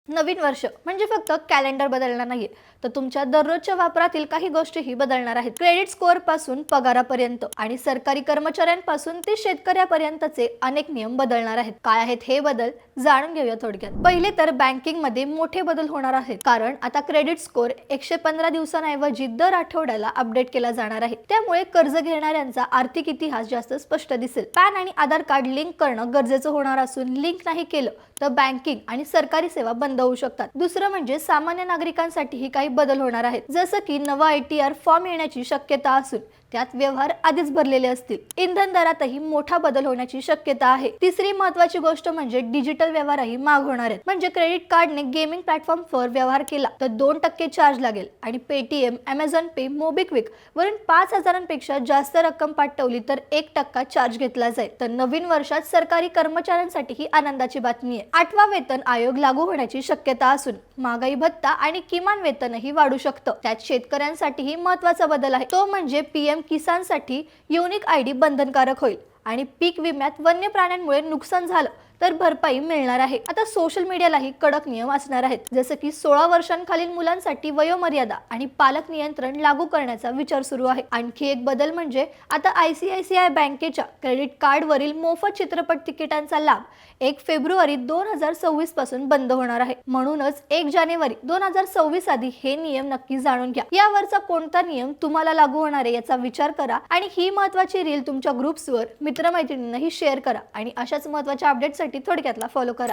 नवीन वर्ष म्हणजे फक्त कॅलेंडर बदलणार नाहीये, तर तुमच्या दररोजच्या वापरातील काही गोष्टीही बदलणार आहेत. क्रेडिट स्कोअर पासून पगारापर्यंत आणि सरकारी कर्मचाऱ्यांपासून ते शेतकऱ्यापर्यंतचे अनेक नियम बदलणार आहेत. काय आहेत हे बदल जाणून घेऊया थोडक्यात. पहिले तर बँकिंग मध्ये मोठे बदल होणार आहेत, कारण आता क्रेडिट स्कोअर 115 दिवसांऐवजी दर आठवड्याला अपडेट केला जाणार आहे. त्यामुळे कर्ज घेणाऱ्यांचा आर्थिक इतिहास जास्त स्पष्ट दिसेल. पॅन आणि आधार कार्ड लिंक करणं गरजेचं होणार असून लिंक नाही केलं तर बँकिंग आणि सरकारी सेवा बंद होऊ शकतात. दुसरं म्हणजे सामान्य नागरिकांसाठीही काही बदल होणार आहेत, जसं की नवा ITR फॉर्म येण्याची शक्यता असून त्यात व्यवहार आधीच भरलेले असतील. इंधन दरातही मोठा बदल होण्याची शक्यता आहे. तिसरी महत्त्वाची गोष्ट म्हणजे डिजिटल व्यवहारही महाग होणार आहेत. म्हणजे क्रेडिट कार्डने गेमिंग प्लॅटफॉर्मवर व्यवहार केला तर 2% चार्ज लागेल आणि पेटीएम, Amazon पे, मोबिक्विक वरून 5,000पेक्षा जास्त रक्कम पाठवली तर 1% चार्ज घेतला जाईल. तर नवीन वर्षात सरकारी कर्मचाऱ्यांसाठी ही आनंदाची बातमी आहे. 8वा वेतन आयोग लागू होण्याची शक्यता असून महागाई भत्ता आणि किमान वेतनही वाढू शकतं. त्यात शेतकऱ्यांसाठीही महत्त्वाचा बदल आहे, तो म्हणजे PM किसान साठी युनिक ID बंधनकारक होईल आणि पीक विम्यात वन्य प्राण्यांमुळे नुकसान झालं तर भरपाई मिळणार आहे. आता सोशल मीडियालाही कडक नियम असणार आहेत, जसं की 16 वर्षांखालील मुलांसाठी वयोमर्यादा आणि पालक नियंत्रण लागू करण्याचा विचार सुरू आहे. आणखी एक बदल म्हणजे आता ICICI बँकेच्या क्रेडिट कार्डवरील मोफत चित्रपट तिकिटांचा लाभ 1 फेब्रुवारी 2026 पासून बंद होणार आहे. म्हणूनच 1 जानेवारी 2026 आधी हे नियम नक्की जाणून घ्या. यावरचा कोणता नियम तुम्हाला लागू होणार आहे याचा विचार करा आणि ही महत्त्वाची रील तुमच्या ग्रुप्सवर मित्रमैत्रिणींनाही शेअर करा आणि अशाच महत्त्वाच्या अपडेट्ससाठी थोडक्यातला फॉलो करा.